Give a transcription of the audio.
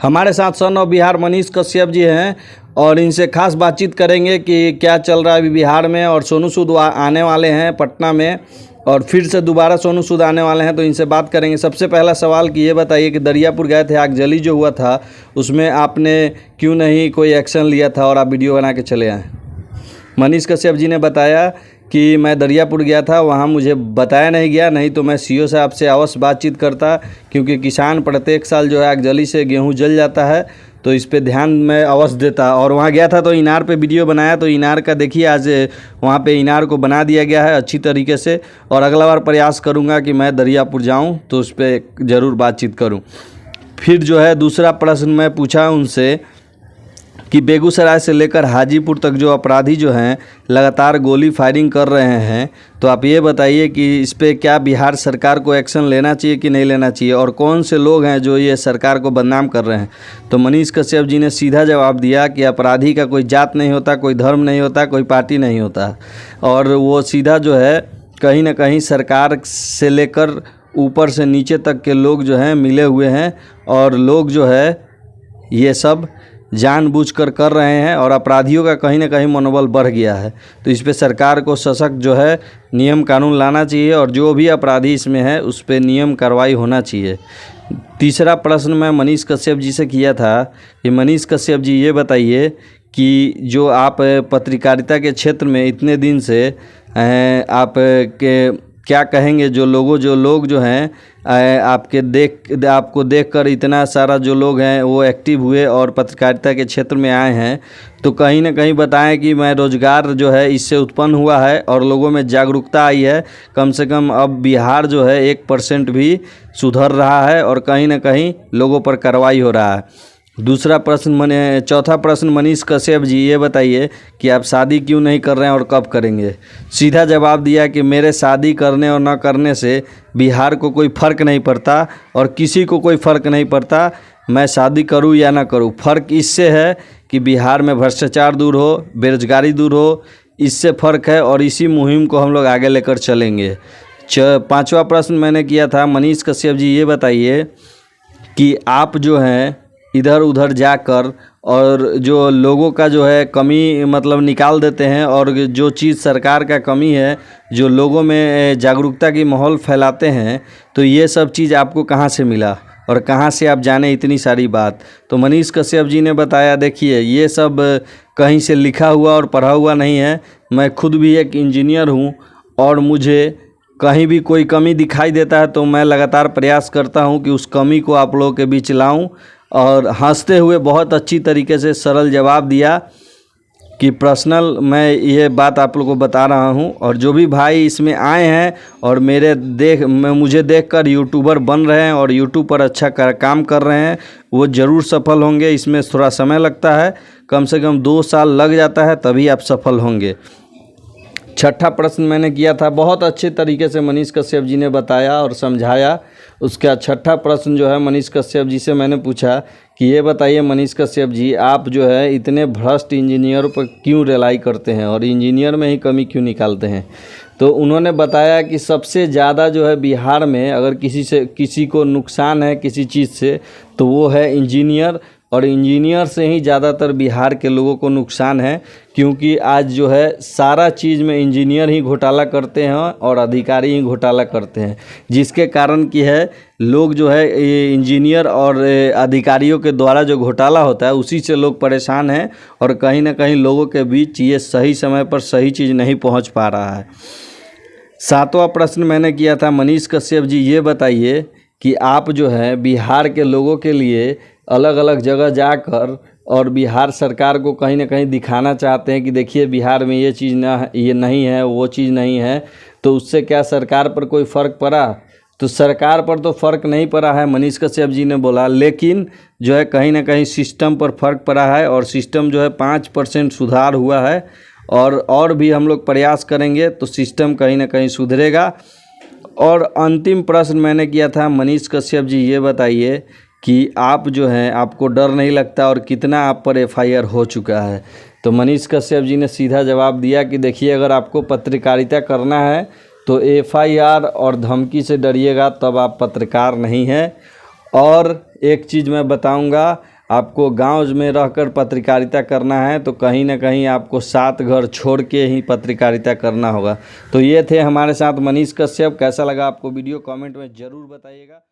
हमारे साथ son of Bihar Manish Kashyap ji हैं और इनसे खास बातचीत करेंगे कि क्या चल रहा है अभी बिहार में। और सोनू सूद आने वाले हैं पटना में और फिर से दोबारा सोनू सूद आने वाले हैं, तो इनसे बात करेंगे। सबसे पहला सवाल कि ये बताइए कि दरियापुर गए थे, आगजली जो हुआ था उसमें आपने क्यों नहीं कोई एक्शन लिया था और आप वीडियो बना के चले आए? मनीष कश्यप जी ने बताया कि मैं दरियापुर गया था, वहाँ मुझे बताया नहीं गया, नहीं तो मैं सीओ साहब से अवश्य बातचीत करता, क्योंकि किसान प्रत्येक साल जो है आगजली से गेहूं जल जाता है, तो इस पे ध्यान मैं अवश्य देता। और वहाँ गया था तो इनार पे वीडियो बनाया, तो इनार का देखिए आज वहाँ पे इनार को बना दिया गया है अच्छी तरीके से। और अगला बार प्रयास करूँगा कि मैं दरियापुर जाऊँ तो उस पर ज़रूर बातचीत करूँ। फिर जो है दूसरा प्रश्न मैं पूछा उनसे कि बेगूसराय से लेकर हाजीपुर तक जो अपराधी जो हैं लगातार गोली फायरिंग कर रहे हैं, तो आप ये बताइए कि इस पे क्या बिहार सरकार को एक्शन लेना चाहिए कि नहीं लेना चाहिए, और कौन से लोग हैं जो ये सरकार को बदनाम कर रहे हैं। तो मनीष कश्यप जी ने सीधा जवाब दिया कि अपराधी का कोई जात नहीं होता, कोई धर्म नहीं होता, कोई पार्टी नहीं होता। और वो सीधा जो है कहीं ना कहीं सरकार से लेकर ऊपर से नीचे तक के लोग जो हैं मिले हुए हैं, और लोग जो है ये सब जानबूझकर कर रहे हैं और अपराधियों का कहीं ना कहीं मनोबल बढ़ गया है। तो इस पे सरकार को सशक्त जो है नियम कानून लाना चाहिए, और जो भी अपराधी इसमें है उस पे नियम कार्रवाई होना चाहिए। तीसरा प्रश्न मैं मनीष कश्यप जी से किया था कि मनीष कश्यप जी ये बताइए कि जो आप पत्रकारिता के क्षेत्र में इतने दिन से आप के क्या कहेंगे, जो लोग जो हैं आपको देखकर इतना सारा जो लोग हैं वो एक्टिव हुए और पत्रकारिता के क्षेत्र में आए हैं, तो कहीं ना कहीं बताएं कि मैं रोज़गार जो है इससे उत्पन्न हुआ है और लोगों में जागरूकता आई है। कम से कम अब बिहार जो है 1% भी सुधर रहा है और कहीं ना कहीं लोगों पर कार्रवाई हो रहा है। चौथा प्रश्न मनीष कश्यप जी ये बताइए कि आप शादी क्यों नहीं कर रहे हैं और कब करेंगे? सीधा जवाब दिया कि मेरे शादी करने और न करने से बिहार को कोई फ़र्क नहीं पड़ता और किसी को कोई फ़र्क नहीं पड़ता, मैं शादी करूं या ना करूं। फ़र्क इससे है कि बिहार में भ्रष्टाचार दूर हो, बेरोजगारी दूर हो, इससे फ़र्क है और इसी मुहिम को हम लोग आगे लेकर चलेंगे। पाँचवा प्रश्न मैंने किया था मनीष कश्यप जी ये बताइए कि आप जो हैं इधर उधर जाकर और जो लोगों का जो है कमी मतलब निकाल देते हैं, और जो चीज़ सरकार का कमी है जो लोगों में जागरूकता की माहौल फैलाते हैं, तो ये सब चीज़ आपको कहाँ से मिला और कहाँ से आप जाने इतनी सारी बात? तो मनीष कश्यप जी ने बताया देखिए ये सब कहीं से लिखा हुआ और पढ़ा हुआ नहीं है, मैं खुद भी एक इंजीनियर हूँ और मुझे कहीं भी कोई कमी दिखाई देता है तो मैं लगातार प्रयास करता हूँ कि उस कमी को आप लोगों के बीच लाऊं। और हंसते हुए बहुत अच्छी तरीके से सरल जवाब दिया कि पर्सनल मैं ये बात आप लोगों को बता रहा हूँ, और जो भी भाई इसमें आए हैं और मुझे देखकर यूट्यूबर बन रहे हैं और यूट्यूब पर अच्छा काम कर रहे हैं, वो ज़रूर सफल होंगे। इसमें थोड़ा समय लगता है, कम से कम 2 साल लग जाता है, तभी आप सफल होंगे। छठा प्रश्न मैंने किया था, बहुत अच्छे तरीके से मनीष कश्यप जी ने बताया और समझाया। उसका छठा प्रश्न जो है मनीष कश्यप जी से मैंने पूछा कि ये बताइए मनीष कश्यप जी, आप जो है इतने भ्रष्ट इंजीनियर पर क्यों रिलाई करते हैं और इंजीनियर में ही कमी क्यों निकालते हैं? तो उन्होंने बताया कि सबसे ज़्यादा जो है बिहार में अगर किसी को नुकसान है किसी चीज़ से तो वो है इंजीनियर, और इंजीनियर से ही ज़्यादातर बिहार के लोगों को नुकसान है, क्योंकि आज जो है सारा चीज़ में इंजीनियर ही घोटाला करते हैं और अधिकारी ही घोटाला करते हैं, जिसके कारण की है लोग जो है ये इंजीनियर और अधिकारियों के द्वारा जो घोटाला होता है उसी से लोग परेशान हैं, और कहीं ना कहीं लोगों के बीच ये सही समय पर सही चीज़ नहीं पहुंच पा रहा है। सातवां प्रश्न मैंने किया था मनीष कश्यप जी ये बताइए कि आप जो है बिहार के लोगों के लिए अलग अलग जगह जाकर और बिहार सरकार को कहीं ना कहीं दिखाना चाहते हैं कि देखिए बिहार में ये चीज़ ये नहीं है, वो चीज़ नहीं है, तो उससे क्या सरकार पर कोई फ़र्क पड़ा? तो सरकार पर तो फ़र्क नहीं पड़ा है, मनीष कश्यप जी ने बोला, लेकिन जो है कहीं ना कहीं सिस्टम पर फ़र्क पड़ा है, और सिस्टम जो है 5% सुधार हुआ है, और भी हम लोग प्रयास करेंगे तो सिस्टम कहीं ना कहीं सुधरेगा। और अंतिम प्रश्न मैंने किया था मनीष कश्यप जी ये बताइए कि आप जो हैं आपको डर नहीं लगता और कितना आप पर FIR हो चुका है? तो मनीष कश्यप जी ने सीधा जवाब दिया कि देखिए अगर आपको पत्रकारिता करना है तो FIR और धमकी से डरिएगा तब आप पत्रकार नहीं हैं। और एक चीज़ मैं बताऊंगा, आपको गांव में रहकर पत्रकारिता करना है तो कहीं ना कहीं आपको 7 घर छोड़ के ही पत्रकारिता करना होगा। तो ये थे हमारे साथ मनीष कश्यप। कैसा लगा आपको वीडियो, कमेंट में ज़रूर बताइएगा।